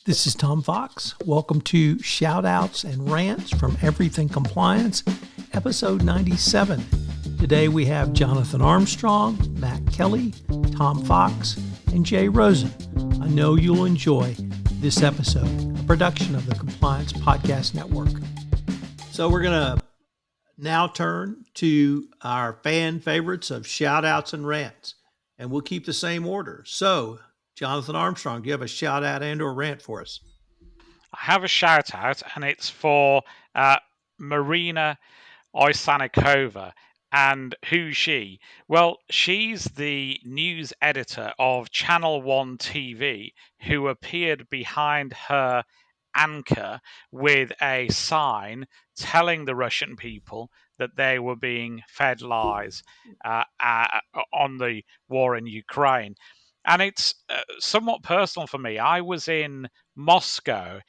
This is Tom Fox. Welcome to Outs and Rants from Everything Compliance, episode 97. Today we have Jonathan Armstrong, Matt Kelly, Tom Fox, and Jay Rosen. I know you'll enjoy this episode, a production of the Compliance Podcast Network. So we're going to now turn to our fan favorites of Outs and Rants, and we'll keep the same order. So, Jonathan Armstrong, do you have a shout out and or rant for us? I have a shout out, and it's for Marina Ovsyannikova. And who's she? Well, she's the news editor of Channel 1 TV who appeared behind her anchor with a sign telling the Russian people that they were being fed lies on the war in Ukraine. And it's somewhat personal for me. I was in Moscow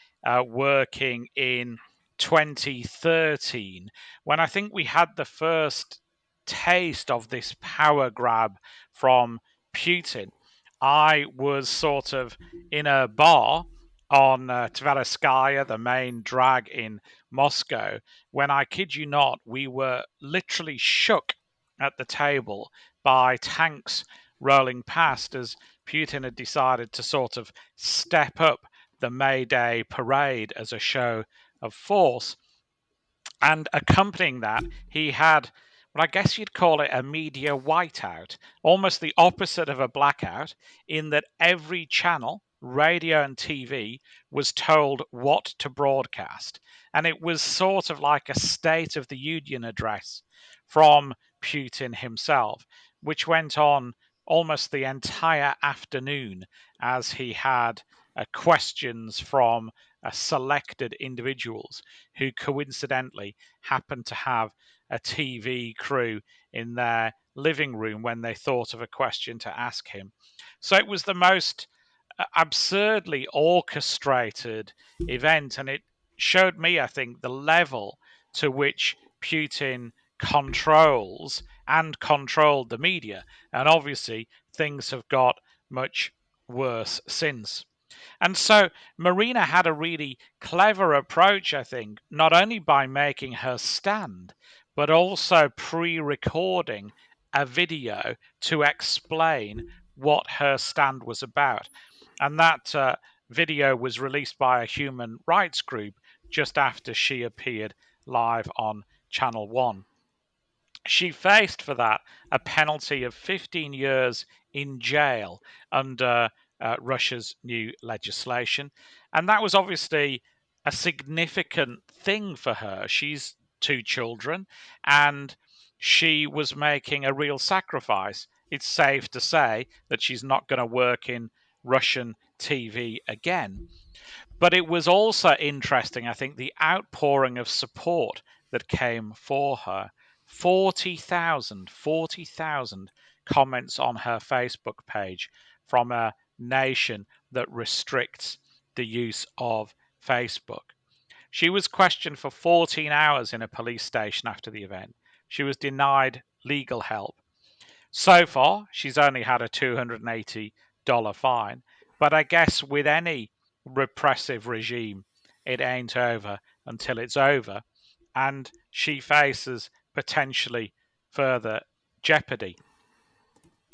working in 2013 when I think we had the first taste of this power grab from Putin. I was sort of in a bar on Tverskaya, the main drag in Moscow, when I kid you not, we were literally shook at the table by tanks rolling past as Putin had decided to sort of step up the May Day parade as a show of force. And accompanying that, he had what I guess you'd call it a media whiteout, almost the opposite of a blackout, in that every channel, radio and TV, was told what to broadcast. And it was sort of like a State of the Union address from Putin himself, which went on almost the entire afternoon as he had questions from selected individuals who coincidentally happened to have a TV crew in their living room when they thought of a question to ask him. So it was the most absurdly orchestrated event, and it showed me, I think, the level to which Putin controls and controlled the media. And obviously, things have got much worse since. And so Marina had a really clever approach, I think, not only by making her stand, but also pre recording a video to explain what her stand was about. And that video was released by a human rights group just after she appeared live on Channel 1. She faced for that a penalty of 15 years in jail under Russia's new legislation. And that was obviously a significant thing for her. She's two children, and she was making a real sacrifice. It's safe to say that she's not going to work in Russian TV again. But it was also interesting, I think, the outpouring of support that came for her. 40,000 comments on her Facebook page from a nation that restricts the use of Facebook. She was questioned for 14 hours in a police station after the event. She was denied legal help. So far, she's only had a $280 fine. But I guess with any repressive regime, it ain't over until it's over. And she faces potentially further jeopardy.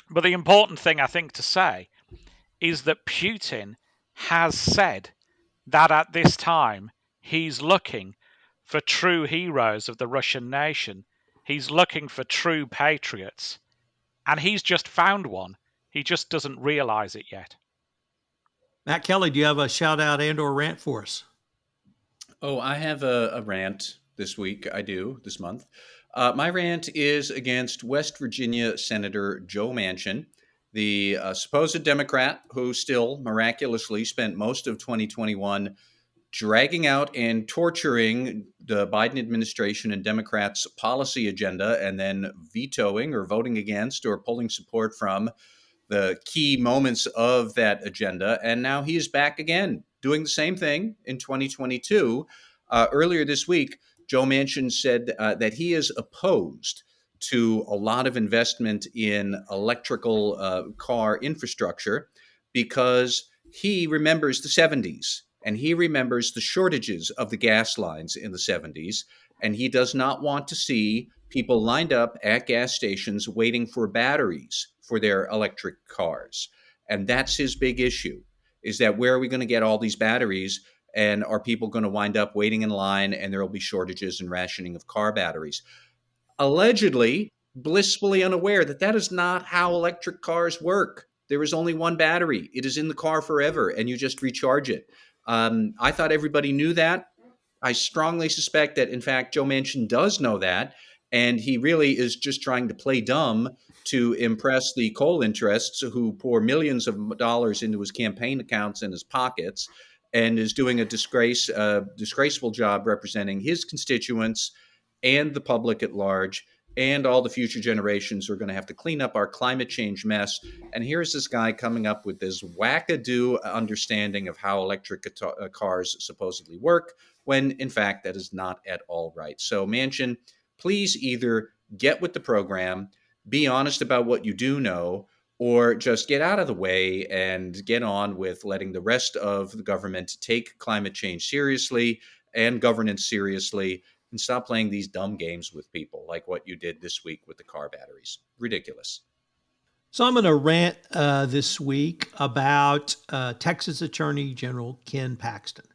But the important thing, I think, to say is that Putin has said that at this time he's looking for true heroes of the Russian nation. He's looking for true patriots. And he's just found one. He just doesn't realize it yet. Matt Kelly, do you have a shout out and or rant for us? Oh, I have a rant this week. I do this month. My rant is against West Virginia Senator Joe Manchin, the supposed Democrat who still miraculously spent most of 2021 dragging out and torturing the Biden administration and Democrats' policy agenda and then vetoing or voting against or pulling support from the key moments of that agenda. And now he is back again doing the same thing in 2022. Earlier this week, Joe Manchin said that he is opposed to a lot of investment in electrical car infrastructure because he remembers the 70s And he remembers the shortages of the gas lines in the 70s. And he does not want to see people lined up at gas stations waiting for batteries for their electric cars. And that's his big issue, is that where are we going to get all these batteries? And are people going to wind up waiting in line, and there will be shortages and rationing of car batteries? Allegedly, blissfully unaware that that is not how electric cars work. There is only one battery. It is in the car forever, and you just recharge it. I thought everybody knew that. I strongly suspect that, in fact, Joe Manchin does know that, and he really is just trying to play dumb to impress the coal interests who pour millions of dollars into his campaign accounts and his pockets, and is doing a disgraceful job representing his constituents and the public at large, and all the future generations who are going to have to clean up our climate change mess. And here's this guy coming up with this wackadoo understanding of how electric cars supposedly work, when in fact that is not at all right. So Manchin, please either get with the program, be honest about what you do know, or just get out of the way and get on with letting the rest of the government take climate change seriously and governance seriously, and stop playing these dumb games with people like what you did this week with the car batteries. Ridiculous. So I'm going to rant this week about Texas Attorney General Ken Paxton.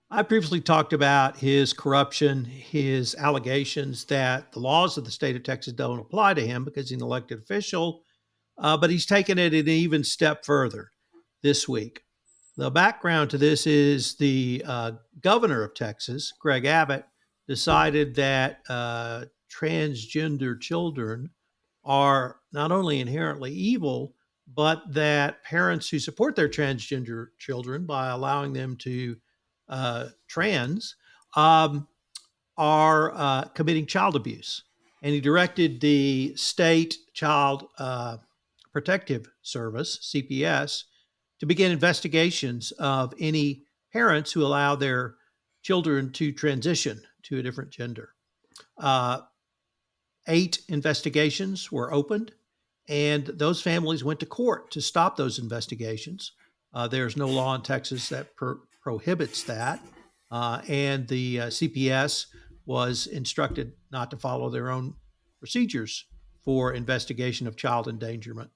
I previously talked about his corruption, his allegations that the laws of the state of Texas don't apply to him because he's an elected official, but he's taken it an even step further this week. The background to this is the governor of Texas, Greg Abbott, decided that transgender children are not only inherently evil, but that parents who support their transgender children by allowing them to trans are committing child abuse. And he directed the state child protective service, CPS, to begin investigations of any parents who allow their children to transition to a different gender. 8 investigations were opened, and those families went to court to stop those investigations. There's no law in Texas that prohibits that, and the CPS was instructed not to follow their own procedures for investigation of child endangerment.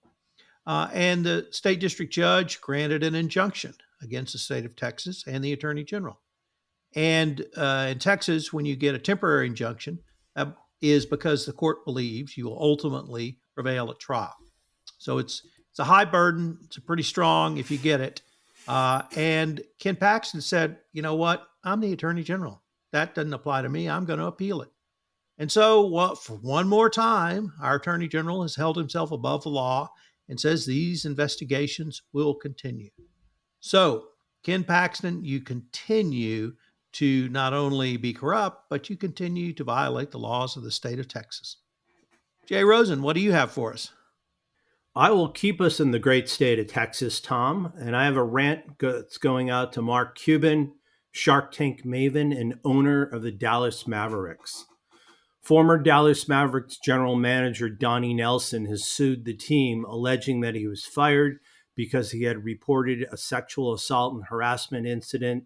And the state district judge granted an injunction against the state of Texas and the attorney general. And in Texas, when you get a temporary injunction, is because the court believes you will ultimately prevail at trial. So it's a high burden. It's pretty strong if you get it. And Ken Paxton said, you know what? I'm the attorney general. That doesn't apply to me. I'm going to appeal it. And so for one more time, our attorney general has held himself above the law and says these investigations will continue. So, Ken Paxton, you continue to not only be corrupt, but you continue to violate the laws of the state of Texas. Jay Rosen, what do you have for us? I will keep us in the great state of Texas, Tom, and I have a rant that's going out to Mark Cuban, Shark Tank maven and owner of the Dallas Mavericks. Former Dallas Mavericks general manager Donnie Nelson has sued the team, alleging that he was fired because he had reported a sexual assault and harassment incident.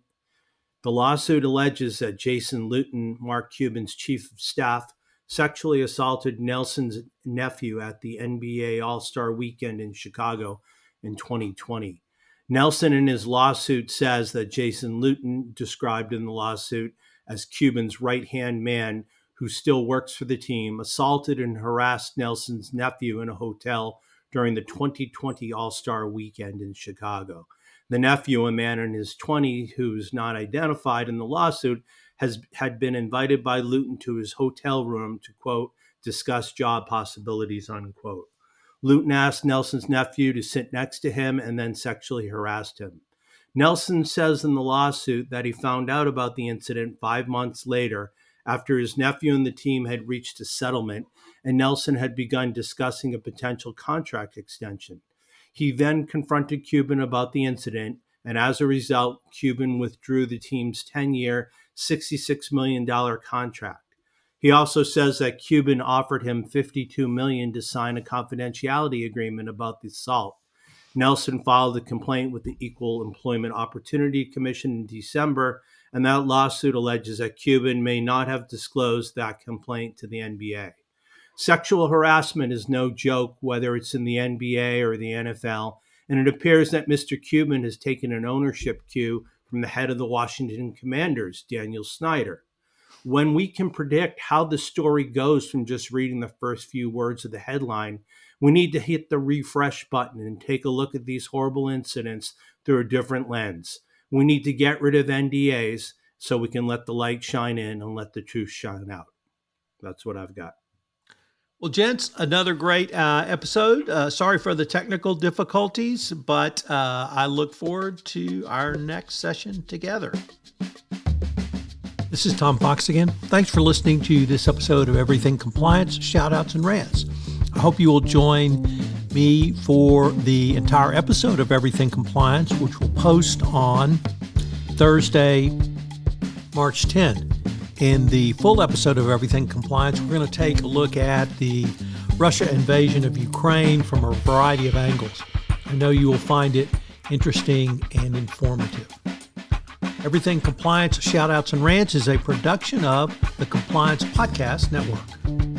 The lawsuit alleges that Jason Luton, Mark Cuban's chief of staff, sexually assaulted Nelson's nephew at the NBA All-Star Weekend in Chicago in 2020. Nelson in his lawsuit says that Jason Luton, described in the lawsuit as Cuban's right-hand man who still works for the team, assaulted and harassed Nelson's nephew in a hotel during the 2020 All-Star Weekend in Chicago. The nephew, a man in his 20s who's not identified in the lawsuit, had been invited by Luton to his hotel room to, quote, discuss job possibilities, unquote. Luton asked Nelson's nephew to sit next to him and then sexually harassed him. Nelson says in the lawsuit that he found out about the incident 5 months later after his nephew and the team had reached a settlement and Nelson had begun discussing a potential contract extension. He then confronted Cuban about the incident, and as a result, Cuban withdrew the team's 10-year, $66 million contract. He also says that Cuban offered him $52 million to sign a confidentiality agreement about the assault. Nelson filed a complaint with the Equal Employment Opportunity Commission in December, and that lawsuit alleges that Cuban may not have disclosed that complaint to the NBA. Sexual harassment is no joke, whether it's in the NBA or the NFL, and it appears that Mr. Cuban has taken an ownership cue from the head of the Washington Commanders, Daniel Snyder. When we can predict how the story goes from just reading the first few words of the headline, we need to hit the refresh button and take a look at these horrible incidents through a different lens. We need to get rid of NDAs so we can let the light shine in and let the truth shine out. That's what I've got. Well, gents, another great episode. Sorry for the technical difficulties, but I look forward to our next session together. This is Tom Fox again. Thanks for listening to this episode of Everything Compliance, Shoutouts and Rants. I hope you will join me for the entire episode of Everything Compliance, which will post on Thursday, March 10. In the full episode of Everything Compliance, we're going to take a look at the Russia invasion of Ukraine from a variety of angles. I know you will find it interesting and informative. Everything Compliance, Shoutouts and Rants is a production of the Compliance Podcast Network.